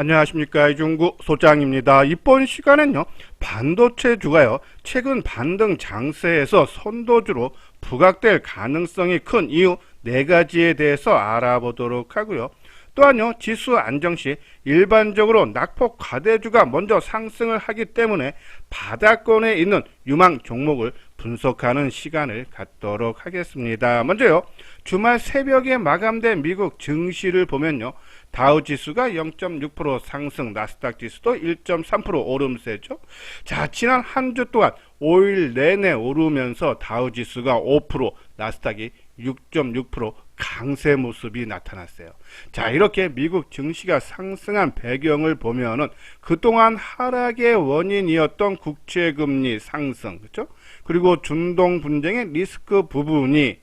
안녕하십니까, 이중구 소장입니다. 이번 시간엔요, 반도체주가요, 최근 반등 장세에서 선도주로 부각될 가능성이 큰 이유 4가지에 대해서 알아보도록 하고요. 또한요, 지수 안정시 일반적으로 낙폭 과대주가 먼저 상승을 하기 때문에 바닥권에 있는 유망 종목을 분석하는 시간을 갖도록 하겠습니다. 먼저요, 주말 새벽에 마감된 미국 증시를 보면요, 다우지수가 0.6% 상승, 나스닥 지수도 1.3% 오름세죠. 자, 지난 한 주 동안 5일 내내 오르면서 다우지수가 5%, 나스닥이 6.6% 강세 모습이 나타났어요. 자, 이렇게 미국 증시가 상승한 배경을 보면은 그동안 하락의 원인이었던 국채금리 상승, 그렇죠? 그리고 중동 분쟁의 리스크 부분이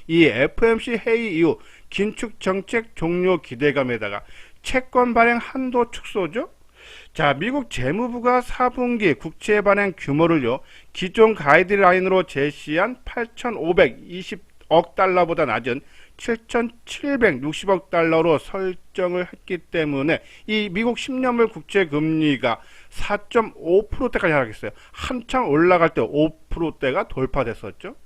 이 FOMC 회의 이후 긴축 정책 종료 기대감에다가 채권 발행 한도 축소죠. 자, 미국 재무부가 4분기 국채 발행 규모를요, 기존 가이드라인으로 제시한 8,520억 달러보다 낮은 7,760억 달러로 설정을 했기 때문에 이 미국 10년물 국채 금리가 4.5%대까지 하락했어요. 한창 올라갈 때 5%대가 돌파됐었죠.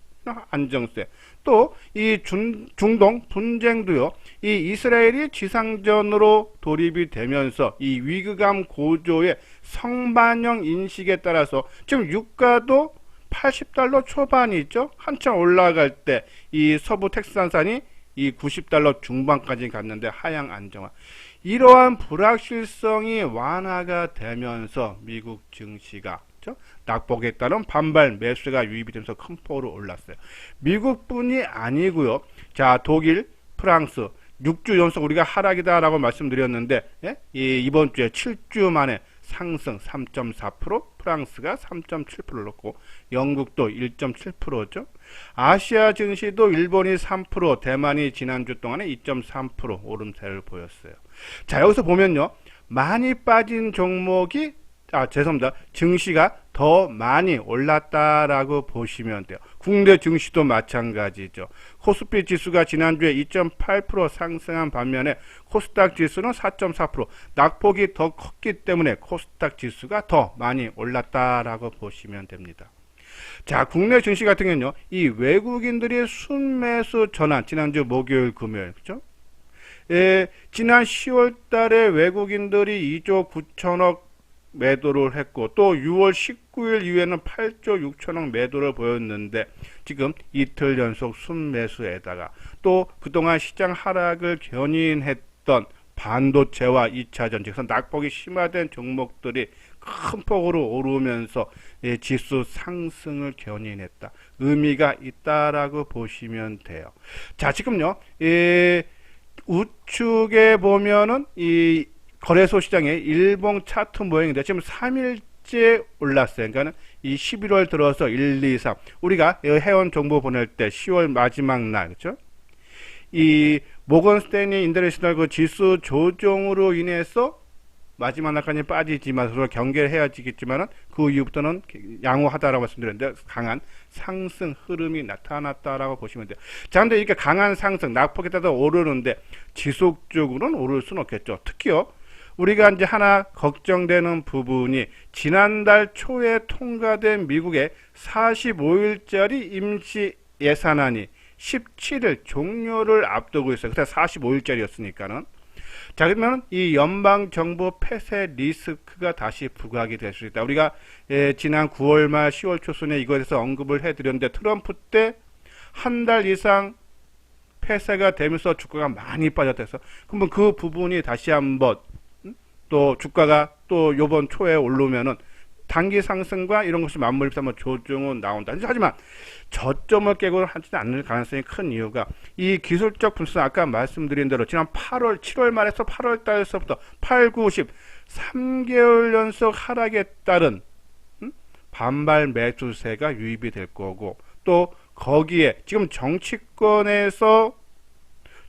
안정세. 또 이 중동 분쟁도요, 이 이스라엘이 지상전으로 돌입이 되면서 이 위기감 고조의 성반영 인식에 따라서 지금 유가도 80달러 초반이 있죠. 한참 올라갈 때 이 서부 텍사스산이 이 90달러 중반까지 갔는데 하향 안정화. 이러한 불확실성이 완화가 되면서 미국 증시가 낙폭에 따른 반발 매수가 유입이 되면서 큰 폭으로 올랐어요. 미국뿐이 아니고요. 자, 독일, 프랑스 6주 연속 우리가 하락이다라고 말씀드렸는데, 이번 주에 7주 만에 상승 3.4%, 프랑스가 3.7%를 넣고 영국도 1.7%죠. 아시아 증시도 일본이 3%, 대만이 지난주 동안에 2.3% 오름세를 보였어요. 자, 여기서 보면요, 많이 빠진 종목이 죄송합니다. 증시가 더 많이 올랐다라고 보시면 돼요. 국내 증시도 마찬가지죠. 코스피 지수가 지난주에 2.8% 상승한 반면에 코스닥 지수는 4.4%, 낙폭이 더 컸기 때문에 코스닥 지수가 더 많이 올랐다라고 보시면 됩니다. 자, 국내 증시 같은 경우는요, 이 외국인들의 순매수 전환, 지난주 목요일, 금요일, 그죠? 지난 10월 달에 외국인들이 2조 9천억 매도를 했고, 또 6월 19일 이후에는 8조 6천억 매도를 보였는데, 지금 이틀 연속 순매수에다가 또 그동안 시장 하락을 견인했던 반도체와 2차전지, 그래서 낙폭이 심화된 종목들이 큰 폭으로 오르면서 지수 상승을 견인했다. 의미가 있다라고 보시면 돼요. 자, 지금요, 우측에 보면은 이 거래소 시장의 일봉 차트 모양인데 지금 3일째 올랐어요. 그러니까 이 11월 들어서 1, 2, 3 우리가 회원 정보 보낼 때 10월 마지막 날, 그렇죠? 이 모건 스탠리 인터내셔널 그 지수 조정으로 인해서 마지막 날까지 빠지지만 서로 경계를 해야지겠지만은 그 이후부터는 양호하다라고 말씀드렸는데 강한 상승 흐름이 나타났다라고 보시면 돼요. 자, 근데 이렇게 강한 상승, 낙폭에 따라 오르는데 지속적으로는 오를 수는 없겠죠. 특히요, 우리가 이제 하나 걱정되는 부분이 지난달 초에 통과된 미국의 45일짜리 임시 예산안이 17일 종료를 앞두고 있어요. 그때 45일짜리였으니까는. 자, 그러면 이 연방정부 폐쇄 리스크가 다시 부각이 될 수 있다. 우리가 지난 9월 말 10월 초순에 이거에 대해서 언급을 해드렸는데, 트럼프 때 한 달 이상 폐쇄가 되면서 주가가 많이 빠졌대서, 그러면 그 부분이 다시 한번 또 주가가 또 요번 초에 오르면은 단기 상승과 이런 것이 맞물리면서 한번 조정은 나온다. 하지만 저점을 깨고 하지 않을 가능성이 큰 이유가 이 기술적 분석, 아까 말씀드린 대로 지난 8월, 7월 말에서 8월 달에서부터 8, 9, 10 3개월 연속 하락에 따른 반발 매수세가 유입이 될 거고, 또 거기에 지금 정치권에서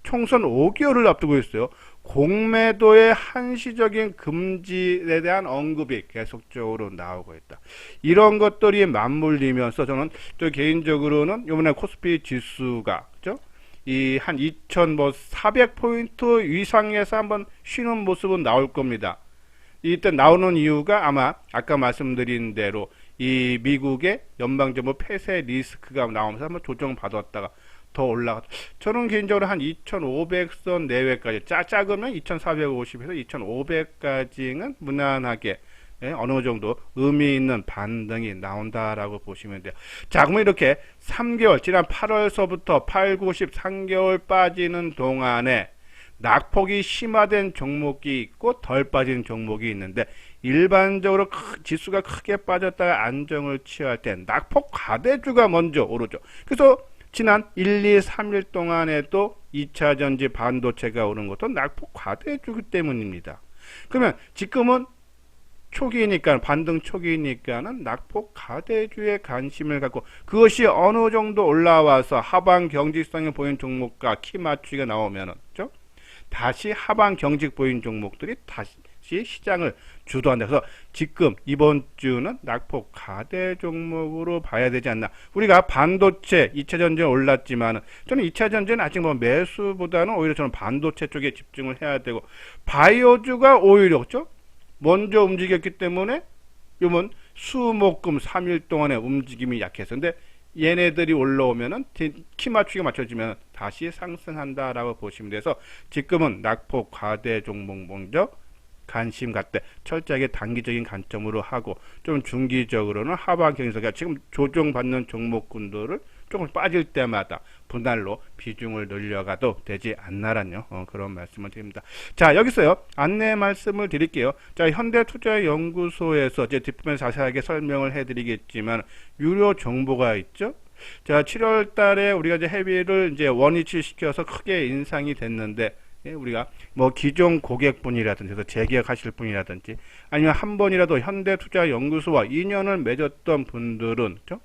총선 5개월을 앞두고 있어요. 공매도의 한시적인 금지에 대한 언급이 계속적으로 나오고 있다. 이런 것들이 맞물리면서 저는 또 개인적으로는 이번에 코스피 지수가, 그죠? 이 한 2,400포인트 이상에서 한번 쉬는 모습은 나올 겁니다. 이때 나오는 이유가 아마 아까 말씀드린 대로 이 미국의 연방정부 폐쇄 리스크가 나오면서 한번 조정받았다가 더 올라가. 저는 개인적으로 한 2,500선 내외까지 작으면 2,450에서 2,500까지는 무난하게 어느 정도 의미 있는 반등이 나온다라고 보시면 돼요. 자, 그러면 이렇게 3개월, 지난 8월서부터 8, 9, 10, 3개월 빠지는 동안에 낙폭이 심화된 종목이 있고 덜 빠진 종목이 있는데, 일반적으로 지수가 크게 빠졌다가 안정을 취할 때 낙폭 과대주가 먼저 오르죠. 그래서 지난 1, 2, 3일 동안에도 2차전지 반도체가 오른 것도 낙폭 과대주기 때문입니다. 그러면 지금은 초기니까, 반등 초기니까는 낙폭 가대주에 관심을 갖고, 그것이 어느 정도 올라와서 하방 경직성이 보이는 종목과 키 맞추기가 나오면은, 그죠? 다시 하방 경직 보이는 종목들이 다시 시장을 주도한다. 그래서 지금 이번 주는 낙폭 가대 종목으로 봐야 되지 않나. 우리가 반도체 2차전지는 올랐지만은, 저는 2차전지는 아직 뭐 매수보다는 오히려 저는 반도체 쪽에 집중을 해야 되고, 바이오주가 오히려, 그죠? 먼저 움직였기 때문에 요번 수목금 3일 동안의 움직임이 약해서, 근데 얘네들이 올라오면은 키 맞추기 맞춰지면 다시 상승한다라고 보시면 돼서, 지금은 낙폭 과대 종목 먼저 관심 갖되 철저하게 단기적인 관점으로 하고, 좀 중기적으로는 하방 경기가 지금 조정받는 종목군들을 조금 빠질 때마다 분할로 비중을 늘려가도 되지 않나라는 그런 말씀을 드립니다. 자, 여기서요 안내 말씀을 드릴게요. 자, 현대투자연구소에서 이제 뒷부분에 자세하게 설명을 해드리겠지만, 유료 정보가 있죠. 자, 7월 달에 우리가 이제 회비를 이제 원위치 시켜서 크게 인상이 됐는데, 우리가 뭐 기존 고객분이라든지 그래서 재계약하실 분이라든지 아니면 한 번이라도 현대투자연구소와 인연을 맺었던 분들은, 그렇죠?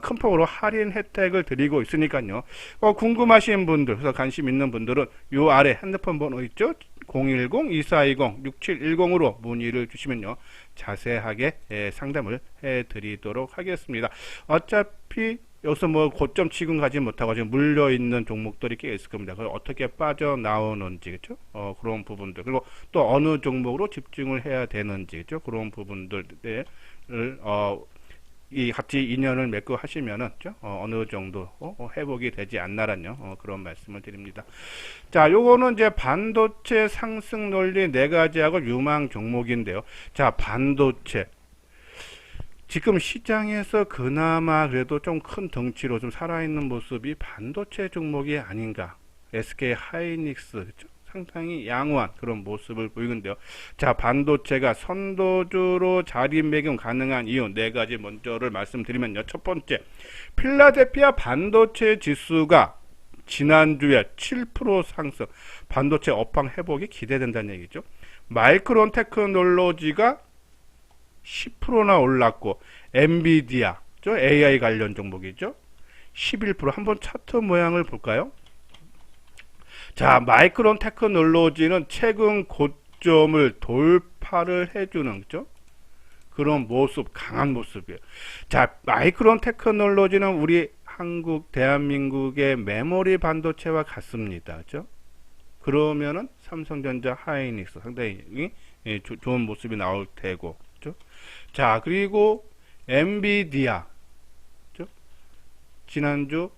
큰 폭으로 할인 혜택을 드리고 있으니까요. 궁금하신 분들, 그래서 관심 있는 분들은 요 아래 핸드폰 번호 있죠? 010-2420-6710으로 문의를 주시면요, 자세하게 상담을 해드리도록 하겠습니다. 어차피 여기서 뭐 고점 치고 가지 못하고 지금 물려 있는 종목들이 꽤 있을 겁니다. 그래서 어떻게 빠져나오는지, 그렇죠? 그런 부분들, 그리고 또 어느 종목으로 집중을 해야 되는지, 그렇죠? 그런 부분들을 이 같이 인연을 맺고 하시면은, 그렇죠? 어느 정도 회복이 되지 않나라는 그런 말씀을 드립니다. 자, 요거는 이제 반도체 상승 논리 4가지하고 유망 종목인데요. 자, 반도체 지금 시장에서 그나마 그래도 좀 큰 덩치로 좀 살아있는 모습이 반도체 종목이 아닌가. SK 하이닉스, 그렇죠? 상당히 양호한 그런 모습을 보이는데요. 자, 반도체가 선도주로 자리매김 가능한 이유 4가지 먼저를 말씀드리면요. 첫 번째, 필라델피아 반도체 지수가 지난주에 7% 상승, 반도체 업황 회복이 기대된다는 얘기죠. 마이크론 테크놀로지가 10%나 올랐고, 엔비디아, AI 관련 종목이죠. 11%. 한번 차트 모양을 볼까요? 자, 마이크론 테크놀로지는 최근 고점을 돌파를 해주는, 그죠? 그런 모습, 강한 모습이에요. 자, 마이크론 테크놀로지는 우리 한국, 대한민국의 메모리 반도체와 같습니다. 그죠? 그러면은 삼성전자, 하이닉스 상당히 좋은 모습이 나올 테고, 그죠? 자, 그리고 엔비디아, 그죠? 지난주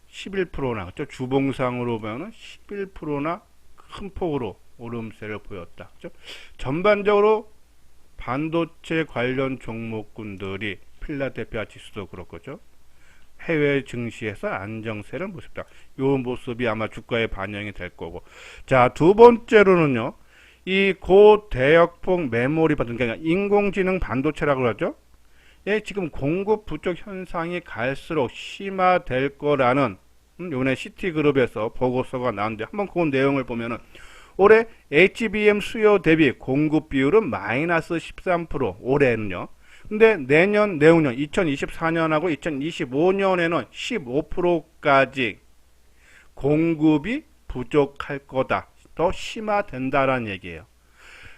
11%나, 그죠? 주봉상으로 보면 11%나 큰 폭으로 오름세를 보였다. 그죠? 전반적으로 반도체 관련 종목군들이 필라델피아 지수도 그렇고죠. 해외 증시에서 안정세를 모습다. 이 모습이 아마 주가에 반영이 될 거고. 자, 두 번째로는요, 이 고대역폭 메모리 반도체, 그러니까 인공지능 반도체라고 그러죠. 예, 지금 공급 부족 현상이 갈수록 심화될 거라는 이번에 시티그룹에서 보고서가 나왔는데, 한번 그 내용을 보면은 올해 HBM 수요 대비 공급 비율은 마이너스 13%, 올해는요. 근데 내년, 내후년 2024년하고 2025년에는 15%까지 공급이 부족할 거다. 더 심화된다라는 얘기예요.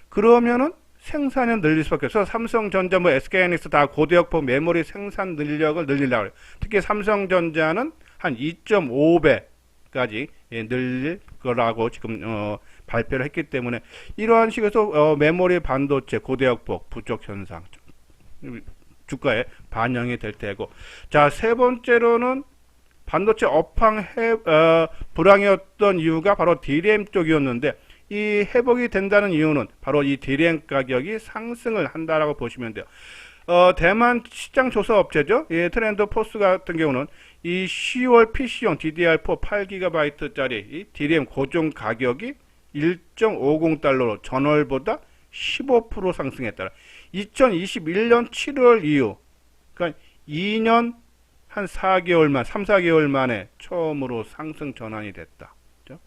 그러면은 생산을 늘릴 수밖에 없어서 삼성전자, 뭐 SK하이닉스 다 고대역폭 메모리 생산 능력을 늘리려고 해요. 특히 삼성전자는 한 2.5배 까지 늘릴 거라고 지금 발표를 했기 때문에 이러한 식에서 메모리 반도체 고대역폭 부족 현상 주가에 반영이 될 테고, 자, 세 번째로는 반도체 업황 불황이었던 이유가 바로 D램 쪽이었는데, 이 회복이 된다는 이유는 바로 이 D램 가격이 상승을 한다라고 보시면 돼요. 대만 시장 조사 업체죠. 트렌드 포스 같은 경우는 이 10월 PC용 DDR4 8GB짜리 이 D램 고정 가격이 1.50달러로 전월보다 15% 상승했다. 2021년 7월 이후, 그러니까 2년 한 4개월만, 3, 4개월 만에 처음으로 상승 전환이 됐다. 그렇죠?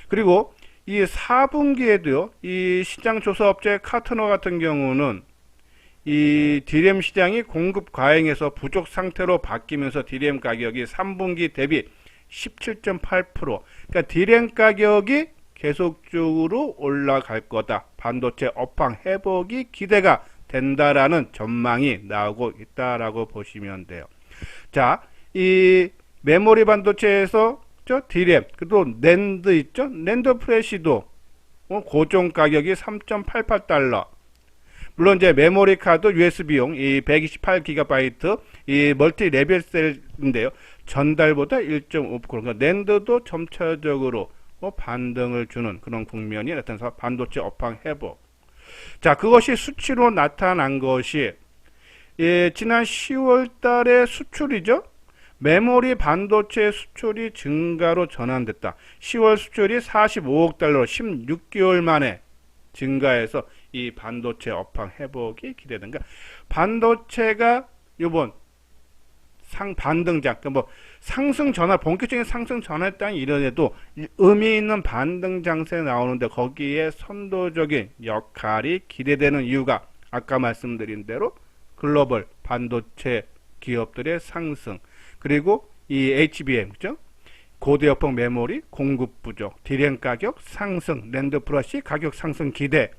그리고 이 4분기에도요, 이 시장 조사 업체 카트너 같은 경우는 이 D램 시장이 공급 과잉에서 부족 상태로 바뀌면서 D램 가격이 3분기 대비 17.8%, 그러니까 D램 가격이 계속적으로 올라갈 거다. 반도체 업황 회복이 기대가 된다라는 전망이 나오고 있다라고 보시면 돼요. 자, 이 메모리 반도체에서 D램, 그리고 낸드 있죠? 낸드 프레시도 고정 가격이 3.88달러. 물론 이제 메모리 카드 USB용 이 128GB 이 멀티 레벨 셀인데요. 전달보다 1.5%. 그러니까 낸드도 점차적으로 반등을 주는 그런 국면이 나타나서 반도체 업황 회복. 자, 그것이 수치로 나타난 것이 지난 10월 달의 수출이죠. 메모리 반도체 수출이 증가로 전환됐다. 10월 수출이 45억 달러로 16개월 만에 증가해서 이 반도체 업황 회복이 기대된다. 그러니까 반도체가 이번 반등장, 그러니까 뭐 상승 전환, 본격적인 상승 전환했다는 이런에도 의미 있는 반등 장세에 나오는데 거기에 선도적인 역할이 기대되는 이유가 아까 말씀드린 대로 글로벌 반도체 기업들의 상승, 그리고 이 HBM, 그죠? 고대역폭 메모리 공급 부족, D램 가격 상승, 낸드 플러시 가격 상승 기대,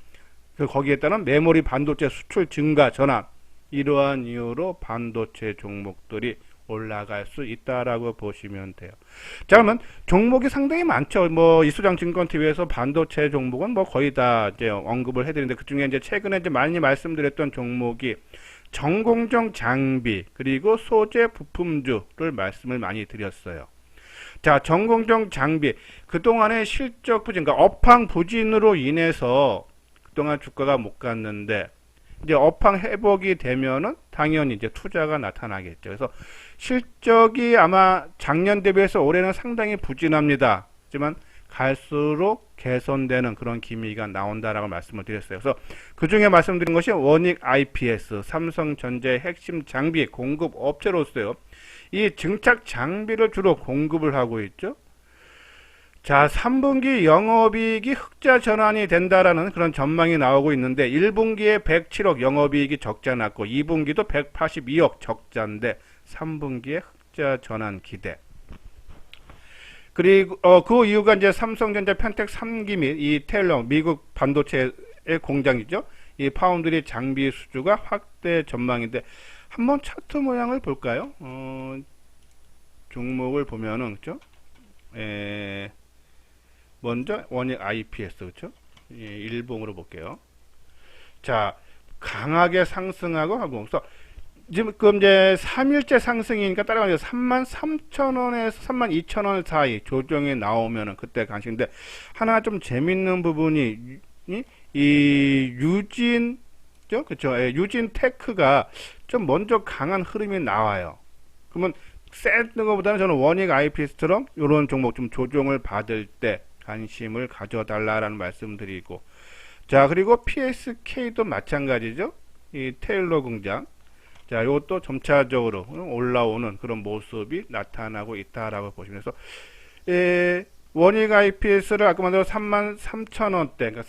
거기에 따른 메모리 반도체 수출 증가 전환, 이러한 이유로 반도체 종목들이 올라갈 수 있다라고 보시면 돼요. 자, 그러면 종목이 상당히 많죠. 뭐 이수장 증권TV에서 반도체 종목은 뭐 거의 다 이제 언급을 해드리는데, 그 중에 이제 최근에 이제 많이 말씀드렸던 종목이 전공정 장비 그리고 소재 부품주를 말씀을 많이 드렸어요. 자, 전공정 장비, 그동안의 실적 부진, 그러니까 업황 부진으로 인해서 그동안 주가가 못 갔는데, 이제 업황 회복이 되면은 당연히 이제 투자가 나타나겠죠. 그래서 실적이 아마 작년 대비해서 올해는 상당히 부진합니다. 하지만 갈수록 개선되는 그런 기미가 나온다라고 말씀을 드렸어요. 그래서 그 중에 말씀드린 것이 원익 IPS, 삼성전자의 핵심 장비 공급 업체로서요. 이 증착 장비를 주로 공급을 하고 있죠. 자, 3분기 영업이익이 흑자 전환이 된다라는 그런 전망이 나오고 있는데, 1분기에 107억 영업이익이 적자 났고 2분기도 182억 적자인데 3분기에 흑자 전환 기대. 그리고 그 이유가 이제 삼성전자 편택 3기 및 이 테일러 미국 반도체의 공장이죠. 이 파운드리 장비 수주가 확대 전망인데, 한번 차트 모양을 볼까요? 종목을 보면은 그죠? 먼저 원익 IPS, 그렇죠? 일봉으로 볼게요. 자, 강하게 상승하고 하고, 그래서 지금 이제 3일째 상승이니까 따라가서 33,000원에서 32,000원 사이 조정이 나오면은 그때 가시는데, 하나 좀 재밌는 부분이 이 유진, 그렇죠? 유진 테크가 좀 먼저 강한 흐름이 나와요. 그러면 센 것보다는 저는 원익 IPS처럼 이런 종목 좀 조정을 받을 때 관심을 가져달라라는 말씀드리고, 자, 그리고 PSK도 마찬가지죠. 이 테일러 공장. 자, 이것도 점차적으로 올라오는 그런 모습이 나타나고 있다라고 보시면, 그래서 원익 IPS를 아까 말대로 33,000원대, 그러니까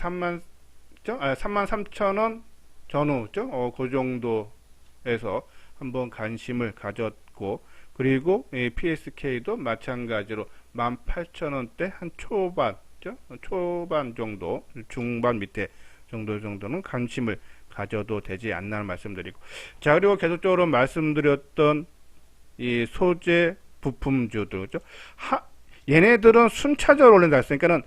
33,000원 전후죠. 그 정도에서 한번 관심을 가졌고, 그리고 PSK도 마찬가지로 18,000원대 한 초반, 초반 정도, 중반 밑에 정도는 관심을 가져도 되지 않나는 말씀드리고, 자, 그리고 계속적으로 말씀드렸던 이 소재 부품주들, 그죠? 얘네들은 순차적으로 올린다 했으니까는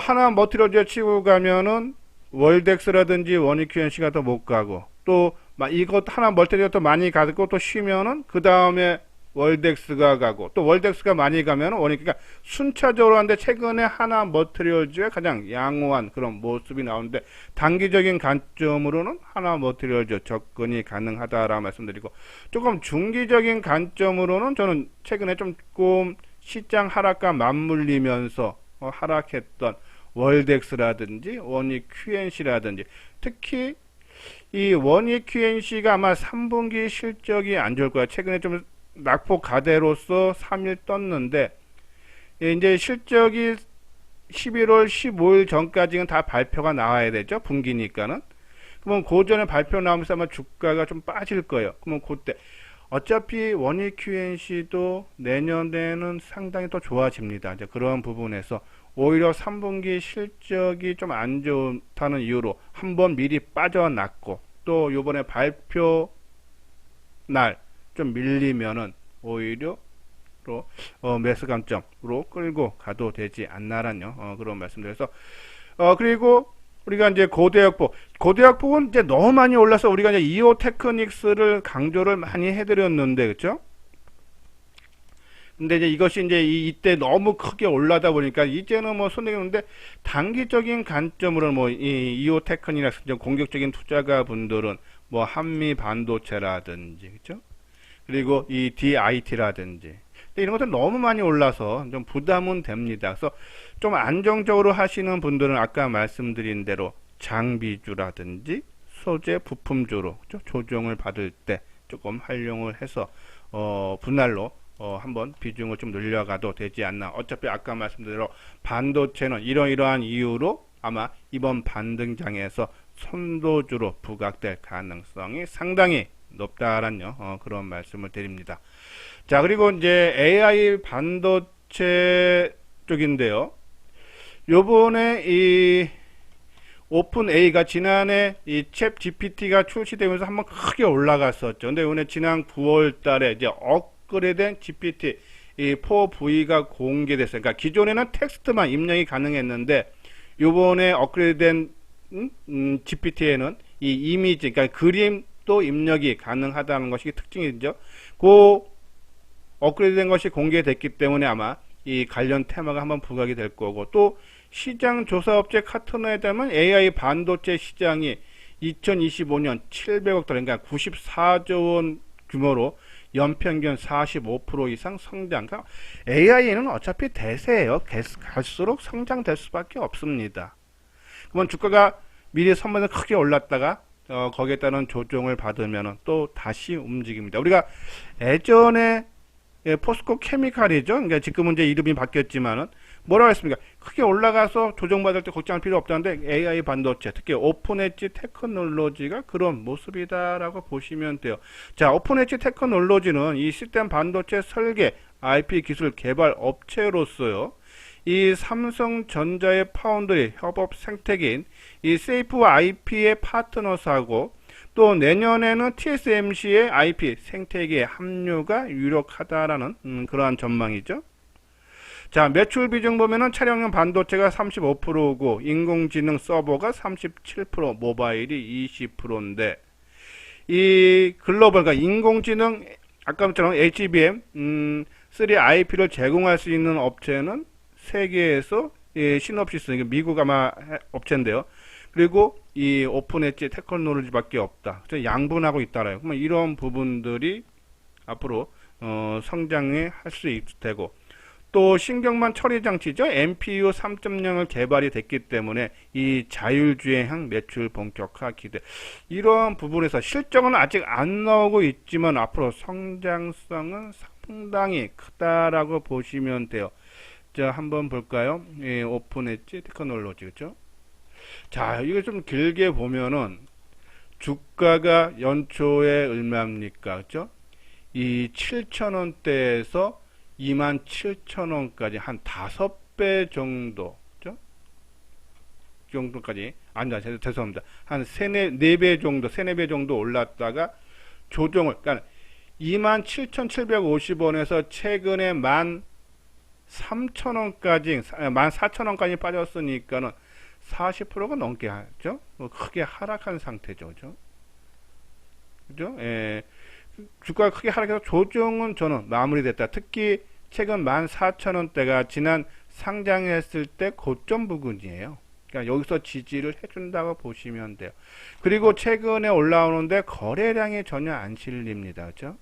하나 머티리얼즈 치고 가면은 월덱스라든지 원익QNC가 더 못 가고 또 이것 하나 머티리얼 또 많이 가고 또 쉬면은 그 다음에 월덱스가 가고 또 월덱스가 많이 가면 원익 그러니까 순차적으로 하는데 최근에 하나 머티리얼즈의 가장 양호한 그런 모습이 나오는데 단기적인 관점으로는 하나 머티리얼즈 접근이 가능하다라고 말씀드리고 조금 중기적인 관점으로는 저는 최근에 조금 시장 하락과 맞물리면서 하락했던 월덱스라든지 원익 QNC라든지 특히 이 원익 QNC가 아마 3분기 실적이 안 좋을 거야. 최근에 좀 낙폭 가대로서 3일 떴는데 이제 실적이 11월 15일 전까지는 다 발표가 나와야 되죠. 분기니까는. 그러면 그 전에 발표 나오면서 아마 주가가 좀 빠질 거예요. 그러면 그때 어차피 원익 QNC도 내년에는 상당히 더 좋아집니다. 이제 그런 부분에서 오히려 3분기 실적이 좀 안 좋다는 이유로 한번 미리 빠져났고 또 요번에 발표 날 좀 밀리면은 오히려 또 매수 감점으로 끌고 가도 되지 않나라는 그런 말씀드려서 그리고 우리가 이제 고대역폭은 이제 너무 많이 올라서 우리가 이제 이오 테크닉스를 강조를 많이 해드렸는데 그렇죠? 근데 이제 이것이 이제 이때 너무 크게 올라다 보니까 이제는 뭐 손대는데 단기적인 관점으로는 뭐 이 이오 테크닉스 공격적인 투자가 분들은 뭐 한미 반도체라든지 그렇죠? 그리고 이 DIT라든지 이런 것들 너무 많이 올라서 좀 부담은 됩니다. 그래서 좀 안정적으로 하시는 분들은 아까 말씀드린 대로 장비주라든지 소재 부품주로 그렇죠? 조정을 받을 때 조금 활용을 해서 분할로 한번 비중을 좀 늘려가도 되지 않나. 어차피 아까 말씀드린 대로 반도체는 이러이러한 이유로 아마 이번 반등장에서 선도주로 부각될 가능성이 상당히 높다라는 그런 말씀을 드립니다. 자, 그리고 이제 AI 반도체 쪽인데요. 요번에 이 오픈 A가 지난해 이 챗 GPT가 출시되면서 한번 크게 올라갔었죠. 근데 오늘 지난 9월 달에 이제 업그레이드된 GPT 이 4V가 공개됐어요. 그러니까 기존에는 텍스트만 입력이 가능했는데 요번에 업그레이드된 GPT에는 이 이미지, 그러니까 그림 또 입력이 가능하다는 것이 특징이죠. 그 업그레이드된 것이 공개됐기 때문에 아마 이 관련 테마가 한번 부각이 될 거고 또 시장 조사업체 카트너에 따르면 AI 반도체 시장이 2025년 700억 달러 그러니까 94조 원 규모로 연평균 45% 이상 성장. 그러니까 AI는 어차피 대세예요. 갈수록 성장될 수밖에 없습니다. 그러면 주가가 미리 선반에 크게 올랐다가 거기에 따른 조정을 받으면 또 다시 움직입니다. 우리가 예전에 포스코 케미칼이죠. 그러니까 지금은 이제 이름이 바뀌었지만은 뭐라고 했습니까? 크게 올라가서 조정받을 때 걱정할 필요 없다는데 AI 반도체, 특히 오픈 엣지 테크놀로지가 그런 모습이다라고 보시면 돼요. 자, 오픈 엣지 테크놀로지는 이 시스템 반도체 설계 IP 기술 개발 업체로서요. 이 삼성전자의 파운드리 협업 생태계인 이 세이프 IP의 파트너사고 또 내년에는 TSMC의 IP 생태계에 합류가 유력하다라는 그러한 전망이죠. 자, 매출 비중 보면은 차량용 반도체가 35%고 인공지능 서버가 37%, 모바일이 20%인데 이 글로벌, 그러니까 인공지능 아까처럼 HBM 3 IP를 제공할 수 있는 업체는 세계에서 시놉시스, 미국 아마 업체인데요. 그리고 이 오픈 엣지 테크놀로지밖에 없다. 양분하고 있다라요. 그러면 이런 부분들이 앞으로 성장을 할 수 있을 테고 또 신경망 처리 장치죠. MPU 3.0을 개발이 됐기 때문에 이 자율주행형 매출 본격화 기대. 이러한 부분에서 실적은 아직 안 나오고 있지만 앞으로 성장성은 상당히 크다라고 보시면 돼요. 자, 한번 볼까요? 오픈 엣지 테크놀로지, 그렇죠? 자, 이거 좀 길게 보면은 주가가 연초에 얼마입니까? 그렇죠? 이 7,000원대에서 27,000원까지 한 5배 정도, 그렇죠? 정도까지, 아니다, 죄송합니다. 한 4배 정도, 4배 정도 올랐다가 조정을, 그러니까 27,750원에서 최근에 3,000원까지 14,000원까지 빠졌으니까는 40%가 넘게 하죠. 크게 하락한 상태죠. 그죠? 그죠? 예. 주가가 크게 하락해서 조정은 저는 마무리됐다. 특히 최근 14,000원대가 지난 상장했을 때 고점 부근이에요. 그러니까 여기서 지지를 해준다고 보시면 돼요. 그리고 최근에 올라오는데 거래량이 전혀 안 실립니다. 그죠?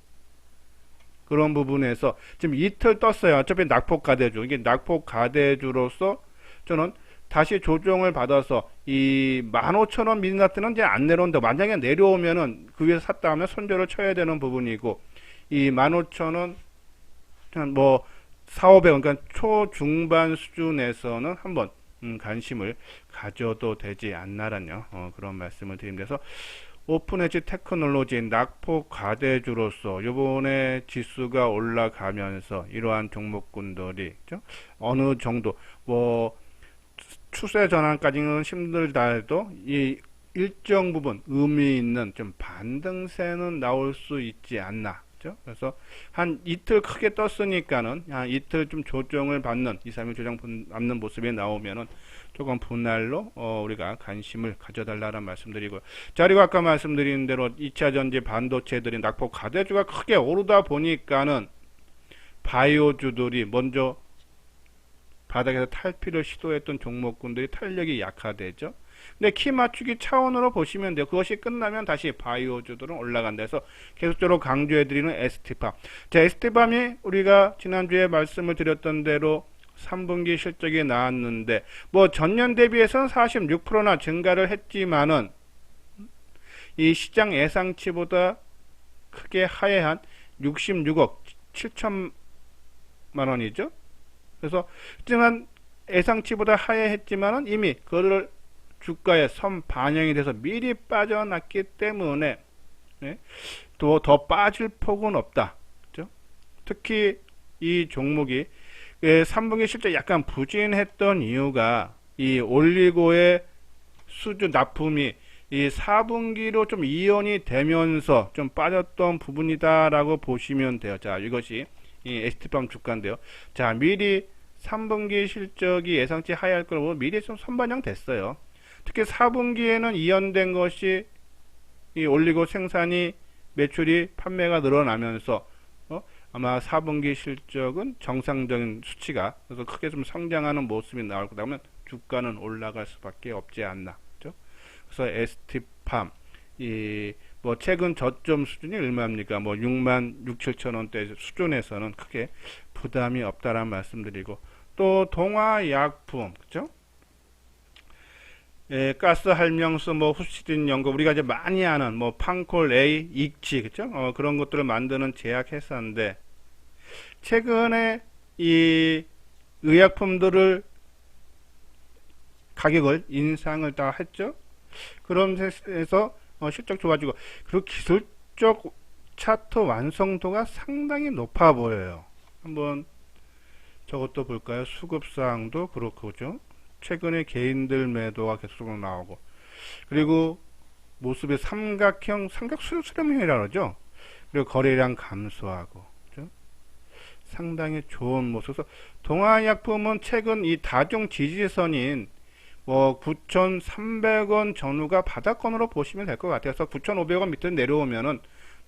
그런 부분에서 지금 이틀 떴어요. 어차피 낙폭 가대주. 이게 낙폭 가대주로서 저는 다시 조정을 받아서 이 15,000원 미니나트는 이제 안 내려온다. 만약에 내려오면은 그 위에서 샀다 하면 손절을 쳐야 되는 부분이고, 이 15,000원 뭐 4,500원, 그러니까 초중반 수준에서는 한번 관심을 가져도 되지 않나라는 그런 말씀을 드립니다. 그래서 오픈에지 테크놀로지 낙폭 과대주로서 요번에 지수가 올라가면서 이러한 종목군들이 어느 정도 뭐 추세 전환까지는 힘들다 해도 이 일정 부분 의미 있는 좀 반등세는 나올 수 있지 않나. 그래서 한 이틀 크게 떴으니까는 한 이틀 좀 조정을 받는 2, 3일 조정 받는 모습이 나오면은 조금 분할로 우리가 관심을 가져달라는 말씀드리고요. 자, 그리고 아까 말씀드린 대로 2차전지 반도체들이 낙폭 가대주가 크게 오르다 보니까는 바이오주들이 먼저 바닥에서 탈피를 시도했던 종목군들이 탄력이 약화되죠. 근데 키 맞추기 차원으로 보시면 돼요. 그것이 끝나면 다시 바이오주들은 올라간다 해서 계속적으로 강조해드리는 ST팜. 자, ST팜이 우리가 지난주에 말씀을 드렸던 대로 3분기 실적이 나왔는데 뭐 전년 대비해서는 46%나 증가를 했지만은 이 시장 예상치보다 크게 하회한 66억 7천만 원이죠. 그래서 하지만 예상치보다 하회했지만은 이미 그거를 주가에 선 반영이 돼서 미리 빠져났기 때문에 또 더 빠질 폭은 없다. 그렇죠? 특히 이 종목이 3분기 실제 약간 부진했던 이유가 이 올리고의 수주 납품이 이 4분기로 좀 이연이 되면서 좀 빠졌던 부분이다라고 보시면 돼요. 자, 이것이 이 ST팜 주가인데요. 자, 미리 3분기 실적이 예상치 하회할 거로 미리 좀 선반영 됐어요. 특히 4분기에는 이연된 것이 이 올리고 생산이 매출이 판매가 늘어나면서 아마 4분기 실적은 정상적인 수치가 그래서 크게 좀 성장하는 모습이 나올 거다 보면 주가는 올라갈 수밖에 없지 않나. 그렇죠? 그래서 ST팜 이 뭐 최근 저점 수준이 얼마입니까? 뭐 6만 6, 7천 원대 수준에서는 크게 부담이 없다라는 말씀드리고 또 동화약품 그렇죠? 예, 가스 할명수, 뭐 후시딘 연고 우리가 이제 많이 아는 뭐 판콜 A, 익지 그죠? 그런 것들을 만드는 제약회사인데 최근에 이 의약품들을 가격을 인상을 다 했죠. 그런 데서 실적 좋아지고 그리고 기술적 차트 완성도가 상당히 높아 보여요. 한번 저것도 볼까요? 수급사항도 그렇고죠. 최근에 개인들 매도가 계속 나오고 그리고 모습이 삼각 수렴형이라 그러죠. 그리고 거래량 감소하고 그렇죠? 상당히 좋은 모습. 그래서 동아약품은 최근 이 다중 지지선인 뭐 9,300원 전후가 바닥권으로 보시면 될 것 같아요. 그래서 9,500원 밑으로 내려오면은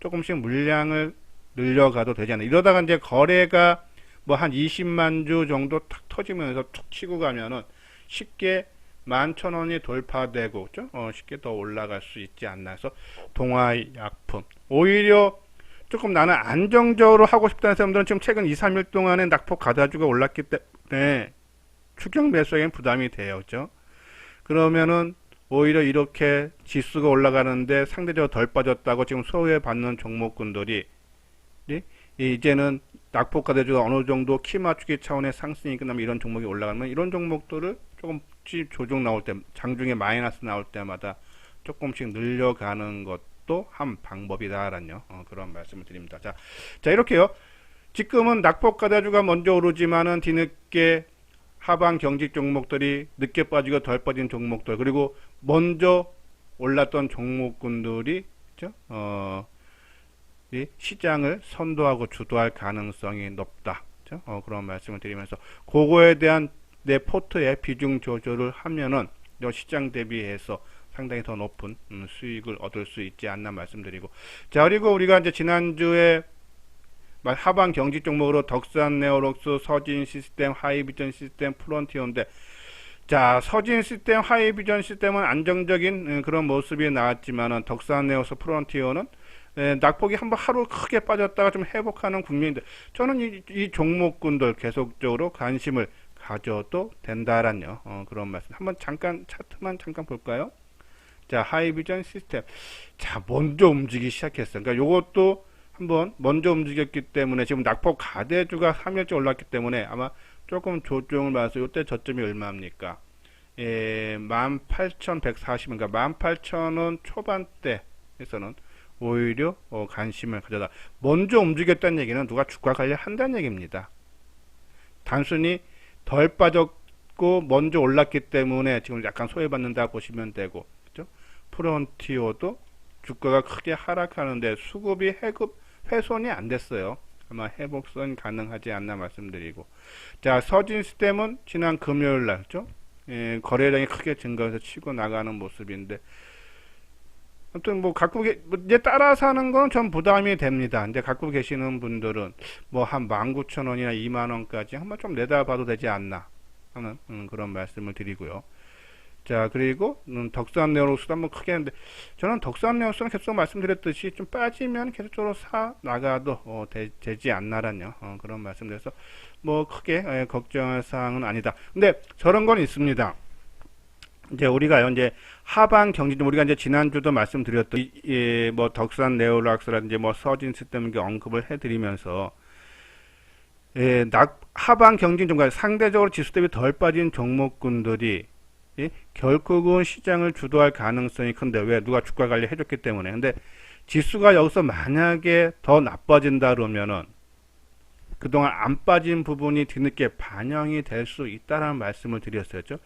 조금씩 물량을 늘려가도 되잖아요. 이러다가 이제 거래가 뭐 한 20만 주 정도 탁 터지면서 툭 치고 가면은 쉽게 11,000원이 돌파되고 쉽게 더 올라갈 수 있지 않나 해서 동아약품 오히려 조금 나는 안정적으로 하고 싶다는 사람들은 지금 최근 2, 3일 동안에 낙폭 가다주가 올랐기 때문에 추격 매수에겐 부담이 돼요. 그죠? 그러면은 오히려 이렇게 지수가 올라가는데 상대적으로 덜 빠졌다고 지금 소외받는 종목군들이 이제는 낙폭 가대주가 어느 정도 키 맞추기 차원의 상승이 끝나면 이런 종목이 올라가면 이런 종목들을 조금씩 조정 나올 때 장중에 마이너스 나올 때마다 조금씩 늘려가는 것도 한 방법이다라는 그런 말씀을 드립니다. 자 이렇게요. 지금은 낙폭 가대주가 먼저 오르지만은 뒤늦게 하방 경직 종목들이 늦게 빠지고 덜 빠진 종목들 그리고 먼저 올랐던 종목군들이 그렇죠? 시장을 선도하고 주도할 가능성이 높다. 그죠? 그런 말씀을 드리면서 그거에 대한 내 포트의 비중 조절을 하면은 시장 대비해서 상당히 더 높은 수익을 얻을 수 있지 않나 말씀드리고, 자, 그리고 우리가 이제 지난주에 하방 경직 종목으로 덕산 네오록스, 서진 시스템, 하이비전 시스템, 프론티어인데, 자, 서진 시스템, 하이비전 시스템은 안정적인 그런 모습이 나왔지만은 덕산 네오스, 프론티어는 낙폭이 한번 하루 크게 빠졌다가 좀 회복하는 국면인데, 저는 이 종목군들 계속적으로 관심을 가져도 된다라는 그런 말씀. 한번 잠깐 차트만 잠깐 볼까요? 자, 하이비전 시스템. 자, 먼저 움직이기 시작했어요. 그러니까 요것도 한번 먼저 움직였기 때문에 지금 낙폭 가대주가 3일째 올랐기 때문에 아마 조금 조정을 받아서 요때 저점이 얼마입니까? 18,140원, 그러니까 18,000원 초반대에서는 오히려 관심을 가져다. 먼저 움직였다는 얘기는 누가 주가 관리한다는 얘기입니다. 단순히 덜 빠졌고 먼저 올랐기 때문에 지금 약간 소외받는다 보시면 되고, 그죠? 프론티오도 주가가 크게 하락하는데 수급이 훼손이 안 됐어요. 아마 회복선 가능하지 않나 말씀드리고, 자, 서진 시스템은 지난 금요일 날, 그죠? 거래량이 크게 증가해서 치고 나가는 모습인데, 아무튼 뭐 이제 따라서 하는 건 전 부담이 됩니다. 근데 갖고 계시는 분들은 뭐 한 19,000원이나 20,000원까지 한번 좀 내다봐도 되지 않나 하는 그런 말씀을 드리고요. 자, 그리고 덕산 네오록스도 한번 크게 했는데, 저는 덕산 네오록스는 계속 말씀드렸듯이 좀 빠지면 계속적으로 사 나가도 되지 않나라는 그런 말씀드려서 뭐 크게 걱정할 사항은 아니다. 근데 저런 건 있습니다. 이제 우리가요, 이제 하방 경기 좀 우리가 이제 지난주도 말씀드렸던 뭐 덕산 네오록스라든지 뭐 서진 시스템 언급을 해드리면서 하방 경기 좀 상대적으로 지수 대비 덜 빠진 종목군들이 결국은 시장을 주도할 가능성이 큰데, 왜? 누가 주가 관리 해줬기 때문에. 근데 지수가 여기서 만약에 더 나빠진다 그러면은 그동안 안 빠진 부분이 뒤늦게 반영이 될 수 있다라는 말씀을 드렸었죠.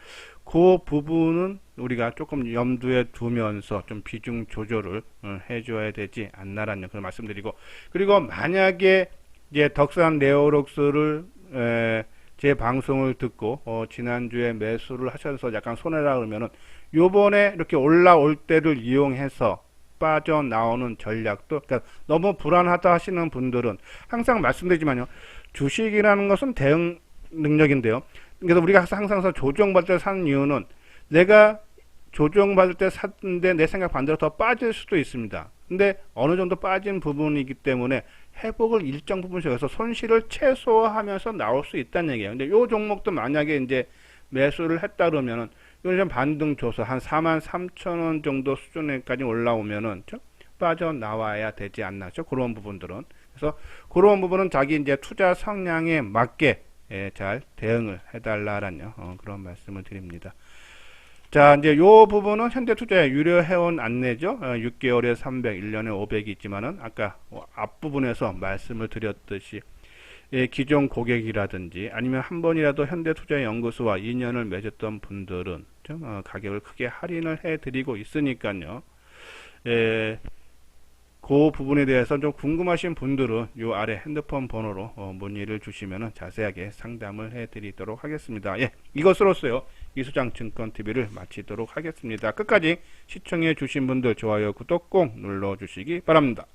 그 부분은 우리가 조금 염두에 두면서 좀 비중 조절을 해줘야 되지 않나라는 그런 말씀드리고, 그리고 만약에 이제 덕산 네오록스를 제 방송을 듣고 지난주에 매수를 하셔서 약간 손해라 그러면은 요번에 이렇게 올라올 때를 이용해서 빠져나오는 전략도, 그러니까 너무 불안하다 하시는 분들은 항상 말씀드리지만요, 주식이라는 것은 대응 능력인데요. 그래서 우리가 항상 조정받을 때 사는 이유는, 내가 조정받을 때 샀는데 내 생각 반대로 더 빠질 수도 있습니다. 근데 어느 정도 빠진 부분이기 때문에 회복을 일정 부분씩 해서 손실을 최소화하면서 나올 수 있다는 얘기예요. 근데 요 종목도 만약에 이제 매수를 했다 그러면은 이건 좀 반등 줘서 한 43,000원 정도 수준에까지 올라오면은 빠져나와야 되지 않나, 그런 부분들은. 그래서 그런 부분은 자기 이제 투자 성향에 맞게 잘 대응을 해달라는 그런 말씀을 드립니다. 자, 이제 요 부분은 현대투자의 유료 회원 안내죠. 6개월에 300, 1년에 500이 있지만은 아까 앞부분에서 말씀을 드렸듯이 기존 고객이라든지 아니면 한 번이라도 현대투자연구소와 인연을 맺었던 분들은 좀 가격을 크게 할인을 해드리고 있으니까요. 그 부분에 대해서 좀 궁금하신 분들은 요 아래 핸드폰 번호로 문의를 주시면 자세하게 상담을 해드리도록 하겠습니다. 예, 이것으로서요 이수장증권TV를 마치도록 하겠습니다. 끝까지 시청해 주신 분들 좋아요, 구독 꼭 눌러주시기 바랍니다.